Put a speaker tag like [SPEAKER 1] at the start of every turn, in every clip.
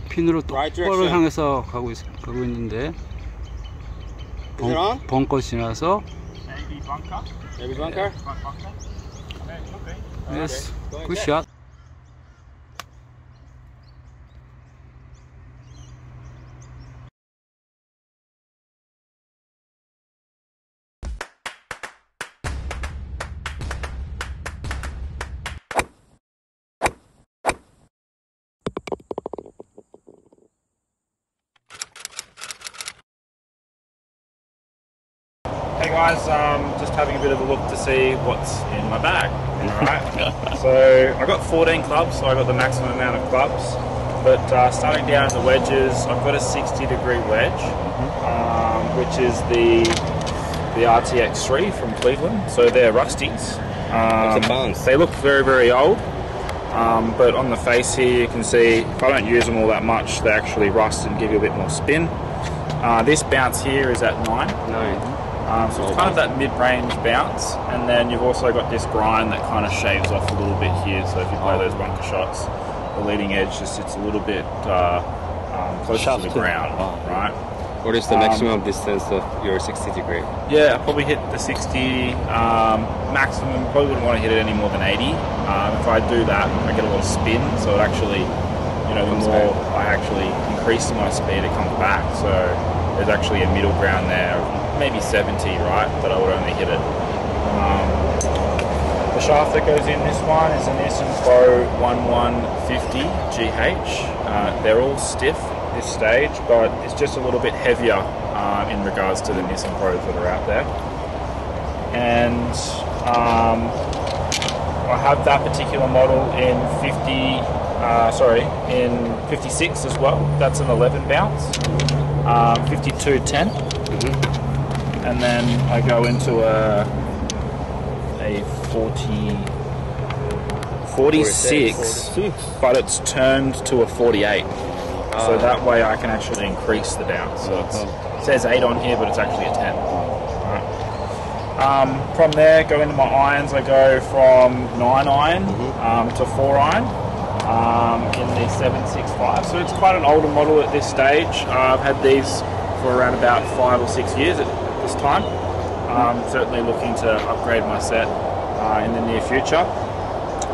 [SPEAKER 1] 핀으로 똑바로 향해서 가고 있는데 벙커 지나서
[SPEAKER 2] Maybe bunker?
[SPEAKER 1] Yes, good shot.
[SPEAKER 3] Hey guys, just having a bit of a look to see what's in my bag. Alright, so I got 14 clubs, so I got the maximum amount of clubs. But starting down at the wedges, I've got a 60-degree wedge, which is the RTX 3 from Cleveland. So they're rusties. They look very, very old. But on the face here, you can see if I don't use them all that much, they actually rust and give you a bit more spin. This bounce here is at 9. So it's kind of that mid-range bounce, and then you've also got this grind that kind of shaves off a little bit here, so if you play those bunker shots, the leading edge just sits a little bit closer to the ground, right?
[SPEAKER 2] What is the maximum distance of your 60 degree?
[SPEAKER 3] Yeah, I probably hit the 60 maximum, probably wouldn't want to hit it any more than 80. If I do that, I get a lot of spin, so it actually, the more I actually increase my speed, it comes back, so there's actually a middle ground there, maybe 70, right, that I would only hit it. The shaft that goes in this one is a Nissan Pro 1150 GH. They're all stiff at this stage, but it's just a little bit heavier in regards to the Nissan Pros that are out there. And I have that particular model in in 56 as well. That's an 11 bounce. 5210. And then I go into a 46, but it's turned to a 48. So that way I can actually increase the bounce. So it says 8 on here, but it's actually a 10. Right. From there, go into my irons. I go from 9 iron to 4 iron in the 765. So it's quite an older model at this stage. I've had these for around about 5 or 6 years this time. Certainly looking to upgrade my set in the near future.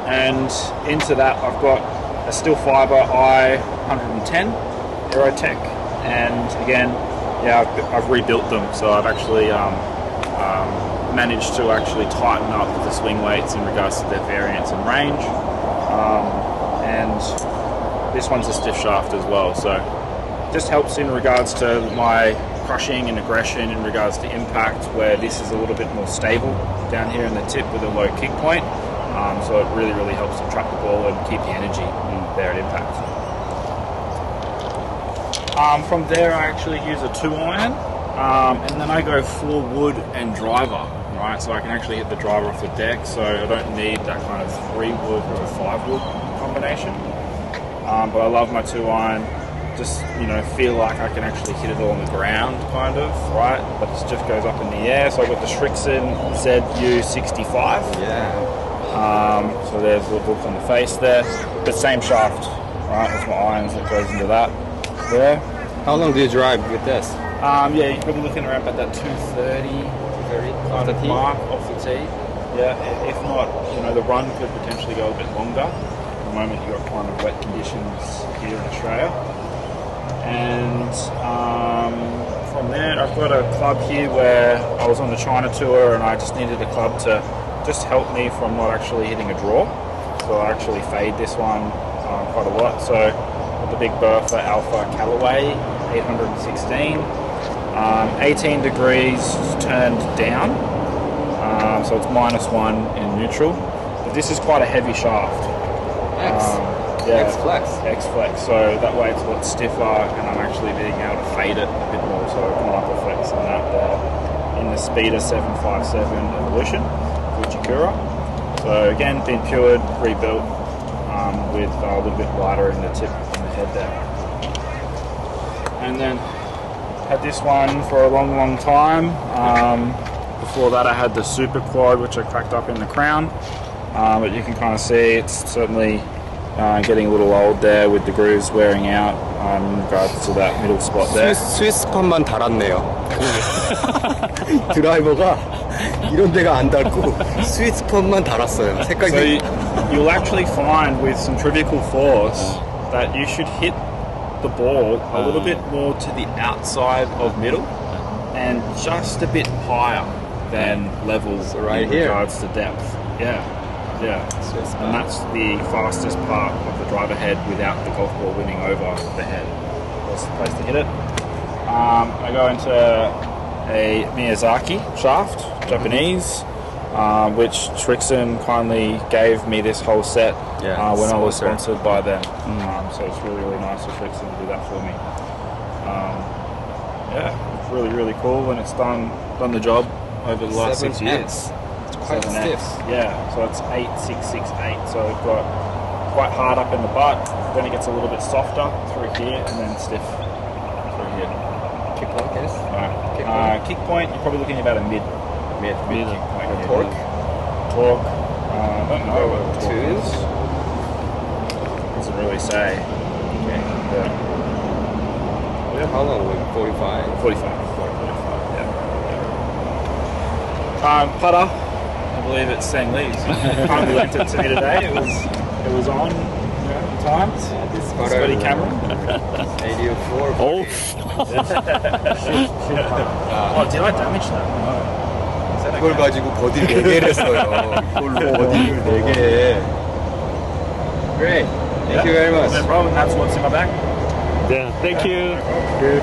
[SPEAKER 3] And into that I've got a steel fibre I-110 Aerotech, and again, I've rebuilt them, so I've actually managed to actually tighten up the swing weights in regards to their variance and range. And this one's a stiff shaft as well, so just helps in regards to my crushing and aggression in regards to impact, where this is a little bit more stable down here in the tip with a low kick point. So it really, really helps to trap the ball and keep the energy there at impact. From there I actually use a 2 iron, and then I go 4 wood and driver, right? So I can actually hit the driver off the deck, so I don't need that kind of 3 wood to 5 wood combination. But I love my 2 iron. Just, feel like I can actually hit it all on the ground, kind of, right? But it just goes up in the air. So I've got the Shrixon ZU65. So there's a little book on the face there. But same shaft, right? That's my irons that goes into that there.
[SPEAKER 2] How long do you drive with this?
[SPEAKER 3] You're probably looking around about that 230 kind of mark off the tee. Yeah, if not, the run could potentially go a bit longer. At the moment you've got kind of wet conditions here in Australia. And from there I've got a club here where I was on the China tour and I just needed a club to just help me from not actually hitting a draw. So I actually fade this one quite a lot. So with the Big Bertha Alpha Callaway 816, 18 degrees turned down, so it's -1 in neutral. But this is quite a heavy shaft.
[SPEAKER 2] X-Flex.
[SPEAKER 3] X-Flex, so that way it's a lot stiffer and I'm actually being able to fade it a bit more, so I can upperflex on that there in the Speeder 757 Evolution, Fujikura. So again, been cured, rebuilt, with a little bit lighter in the tip and the head there. And then had this one for a long time. Before that I had the Super Quad, which I cracked up in the crown, but you can kind of see it's certainly getting a little old there with the grooves wearing out in regards to that middle spot there.
[SPEAKER 2] 스위스팟만 달았네요. 드라이버가 이런 데가 안 닳고 스위스팟만 달았어요.
[SPEAKER 3] So
[SPEAKER 2] 색깔이.
[SPEAKER 3] you'll actually find with some trivial force that you should hit the ball a little bit more to the outside of middle and just a bit higher than level
[SPEAKER 2] So right
[SPEAKER 3] in
[SPEAKER 2] here.
[SPEAKER 3] regards to depth. Yeah. And that's the fastest part of the driver head without the golf ball winning over the head. That's the place to hit it. I go into a Miyazaki shaft, Japanese, which Trixon kindly gave me this whole set when I was sponsored by them. So it's really, really nice of Trixon to do that for me. It's really, really cool when it's done the job over the last 6 years.
[SPEAKER 2] It's quite stiff.
[SPEAKER 3] Yeah, so it's 8-6-6-8. So we've got quite hard up in the butt, then it gets a little bit softer through here, and then stiff through here.
[SPEAKER 2] Kick like this.
[SPEAKER 3] Kick point, you're probably looking at about a mid kick point. Yeah.
[SPEAKER 2] Torque.
[SPEAKER 3] I don't know what the torque is. Doesn't really say.
[SPEAKER 2] How long? Like 45?
[SPEAKER 3] 45, yeah. Putter, I believe it's 쌩리's. Kindly lent it to me today. It was on times.
[SPEAKER 2] This
[SPEAKER 3] Scotty Cameron.
[SPEAKER 2] 84.
[SPEAKER 1] 오,
[SPEAKER 3] Oh, did I damage that?
[SPEAKER 2] 이걸 가지고 버디를 4개를 했어요. 이걸로 버디를 4개. Great. Thank you very much.
[SPEAKER 3] No problem, that's what's in my bag.
[SPEAKER 1] 네, 땡큐.
[SPEAKER 2] Good.